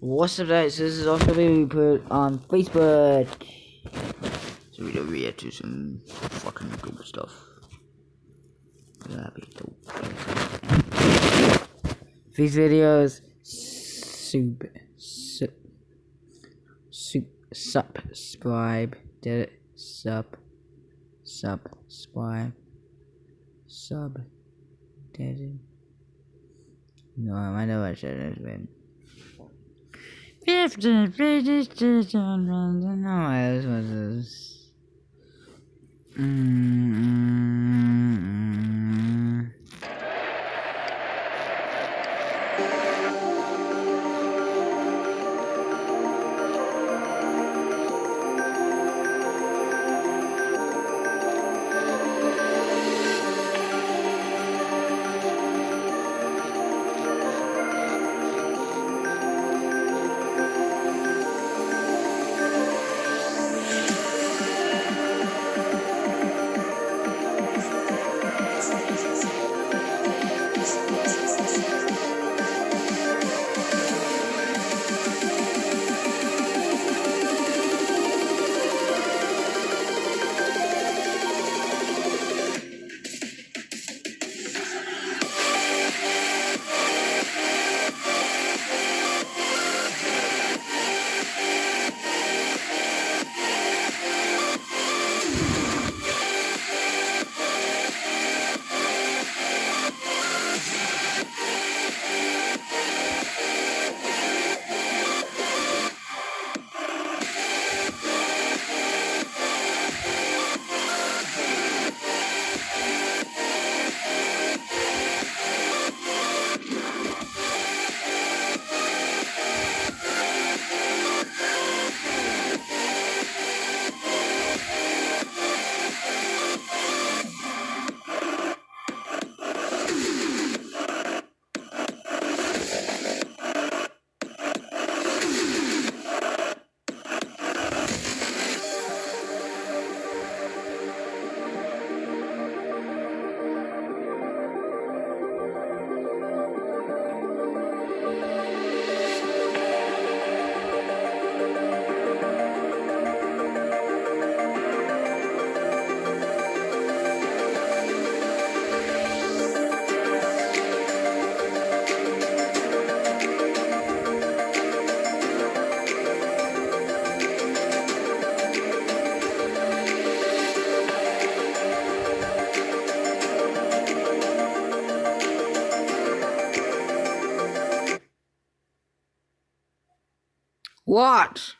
What's up, guys? This is also being put on Facebook. So we don't react to some fucking dope stuff. These videos, subscribe, no, I know I should have been. 50 pages to turn around. No, this was What?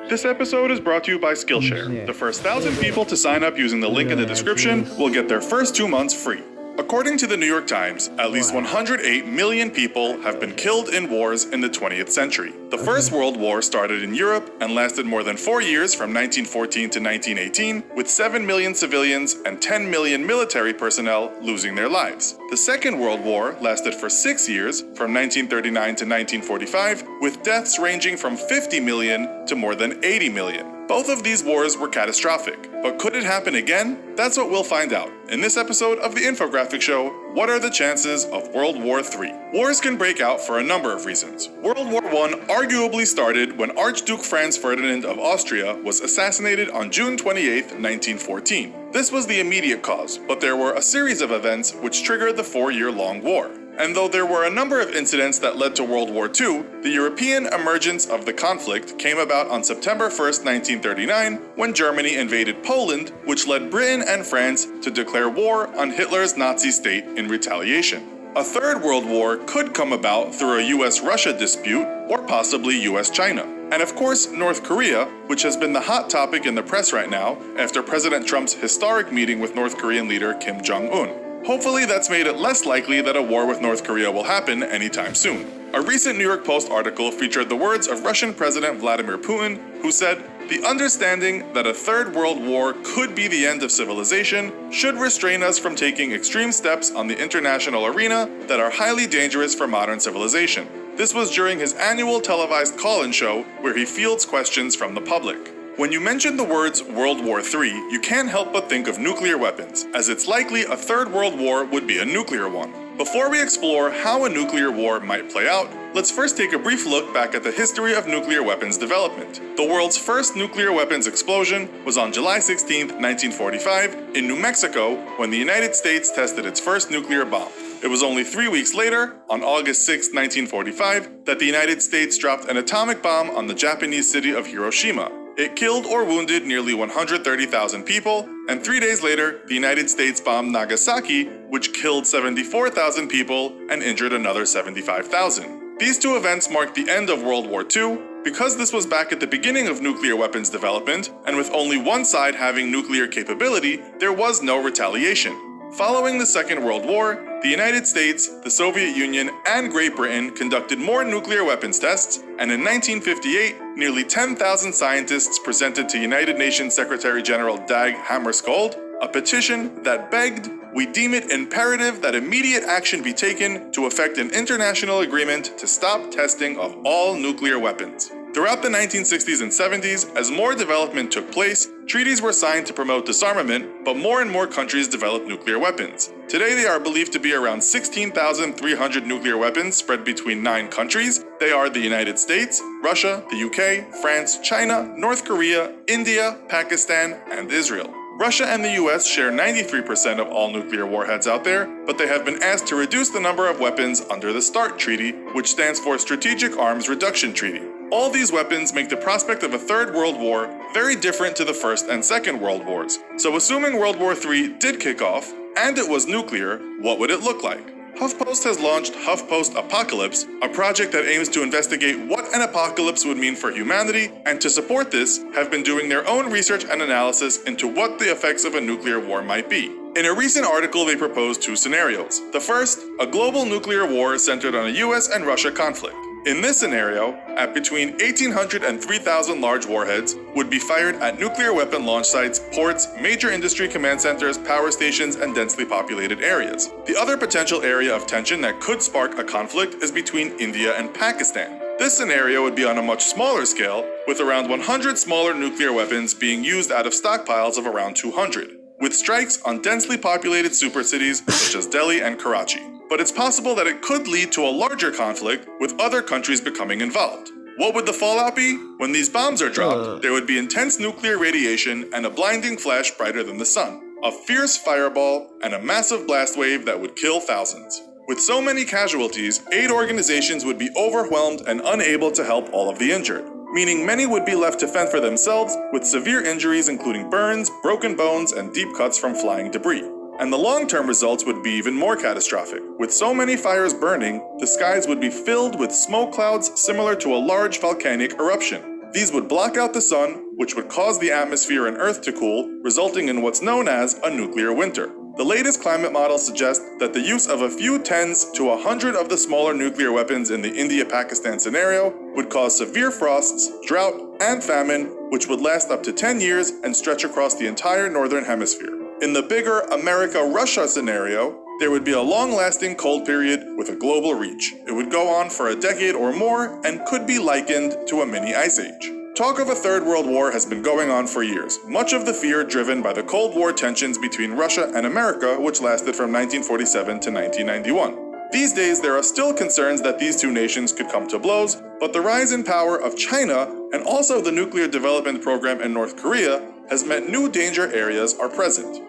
This episode is brought to you by Skillshare. The first 1,000 people to sign up using the link in the description will get their first 2 months free. According to the New York Times, at least 108 million people have been killed in wars in the 20th century. The First World War started in Europe and lasted more than 4 years from 1914 to 1918, with 7 million civilians and 10 million military personnel losing their lives. The Second World War lasted for 6 years, from 1939 to 1945, with deaths ranging from 50 million to more than 80 million. Both of these wars were catastrophic, but could it happen again? That's what we'll find out in this episode of the Infographic Show. What are the chances of World War III? Wars can break out for a number of reasons. World War I arguably started when Archduke Franz Ferdinand of Austria was assassinated on June 28, 1914. This was the immediate cause, but there were a series of events which triggered the 4-year-long war. And though there were a number of incidents that led to World War II, the European emergence of the conflict came about on September 1, 1939, when Germany invaded Poland, which led Britain and France to declare war on Hitler's Nazi state in retaliation. A third world war could come about through a US-Russia dispute, or possibly US-China. And of course, North Korea, which has been the hot topic in the press right now after President Trump's historic meeting with North Korean leader Kim Jong-un. Hopefully that's made it less likely that a war with North Korea will happen anytime soon. A recent New York Post article featured the words of Russian President Vladimir Putin, who said, The understanding that a third world war could be the end of civilization should restrain us from taking extreme steps on the international arena that are highly dangerous for modern civilization. This was during his annual televised call-in show where he fields questions from the public. When you mention the words World War III, you can't help but think of nuclear weapons, as it's likely a third world war would be a nuclear one. Before we explore how a nuclear war might play out, let's first take a brief look back at the history of nuclear weapons development. The world's first nuclear weapons explosion was on July 16, 1945, in New Mexico, when the United States tested its first nuclear bomb. It was only 3 weeks later, on August 6, 1945, that the United States dropped an atomic bomb on the Japanese city of Hiroshima. It killed or wounded nearly 130,000 people, and 3 days later, the United States bombed Nagasaki, which killed 74,000 people and injured another 75,000. These two events marked the end of World War II. Because this was back at the beginning of nuclear weapons development, and with only one side having nuclear capability, there was no retaliation. Following the Second World War, the United States, the Soviet Union, and Great Britain conducted more nuclear weapons tests, and in 1958, nearly 10,000 scientists presented to United Nations Secretary General Dag Hammarskjöld a petition that begged, "We deem it imperative that immediate action be taken to effect an international agreement to stop testing of all nuclear weapons." Throughout the 1960s and 70s, as more development took place, treaties were signed to promote disarmament, but more and more countries developed nuclear weapons. Today they are believed to be around 16,300 nuclear weapons spread between 9 countries. They are the United States, Russia, the UK, France, China, North Korea, India, Pakistan, and Israel. Russia and the US share 93% of all nuclear warheads out there, but they have been asked to reduce the number of weapons under the START Treaty, which stands for Strategic Arms Reduction Treaty. All these weapons make the prospect of a third world war very different to the First and Second World Wars. So assuming World War III did kick off, and it was nuclear, what would it look like? HuffPost has launched HuffPost Apocalypse, a project that aims to investigate what an apocalypse would mean for humanity, and to support this, have been doing their own research and analysis into what the effects of a nuclear war might be. In a recent article, they proposed 2 scenarios. The first, a global nuclear war centered on a US and Russia conflict. In this scenario, at between 1,800 and 3,000 large warheads would be fired at nuclear weapon launch sites, ports, major industry command centers, power stations, and densely populated areas. The other potential area of tension that could spark a conflict is between India and Pakistan. This scenario would be on a much smaller scale, with around 100 smaller nuclear weapons being used out of stockpiles of around 200, with strikes on densely populated supercities such as Delhi and Karachi. But it's possible that it could lead to a larger conflict with other countries becoming involved. What would the fallout be? When these bombs are dropped, there would be intense nuclear radiation and a blinding flash brighter than the sun, a fierce fireball, and a massive blast wave that would kill thousands. With so many casualties, aid organizations would be overwhelmed and unable to help all of the injured, meaning many would be left to fend for themselves with severe injuries including burns, broken bones, and deep cuts from flying debris. And the long-term results would be even more catastrophic. With so many fires burning, the skies would be filled with smoke clouds similar to a large volcanic eruption. These would block out the sun, which would cause the atmosphere and Earth to cool, resulting in what's known as a nuclear winter. The latest climate models suggest that the use of a few tens to 100 of the smaller nuclear weapons in the India-Pakistan scenario would cause severe frosts, drought, and famine, which would last up to 10 years and stretch across the entire northern hemisphere. In the bigger America-Russia scenario, there would be a long-lasting cold period with a global reach. It would go on for a decade or more and could be likened to a mini ice age. Talk of a third world war has been going on for years, much of the fear driven by the Cold War tensions between Russia and America, which lasted from 1947 to 1991. These days, there are still concerns that these two nations could come to blows, but the rise in power of China and also the nuclear development program in North Korea has meant new danger areas are present.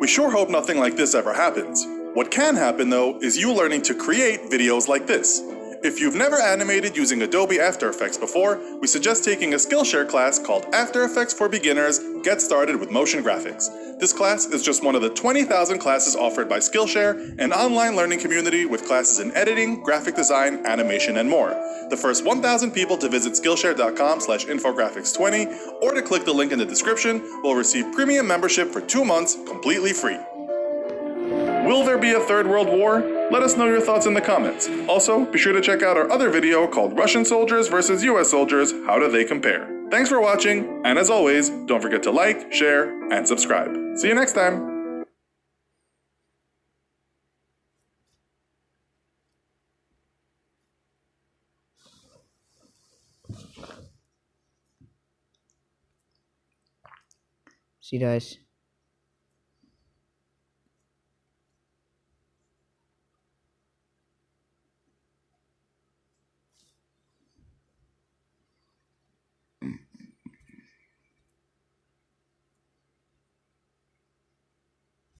We sure hope nothing like this ever happens. What can happen though is you learning to create videos like this. If you've never animated using Adobe After Effects before, we suggest taking a Skillshare class called After Effects for Beginners, Get Started with Motion Graphics. This class is just one of the 20,000 classes offered by Skillshare, an online learning community with classes in editing, graphic design, animation, and more. The first 1,000 people to visit Skillshare.com/infographics20 or to click the link in the description will receive premium membership for 2 months completely free. Will there be a third world war? Let us know your thoughts in the comments. Also, be sure to check out our other video called Russian Soldiers versus US Soldiers, How Do They Compare? Thanks for watching, and as always, don't forget to like, share, and subscribe. See you next time! See you guys.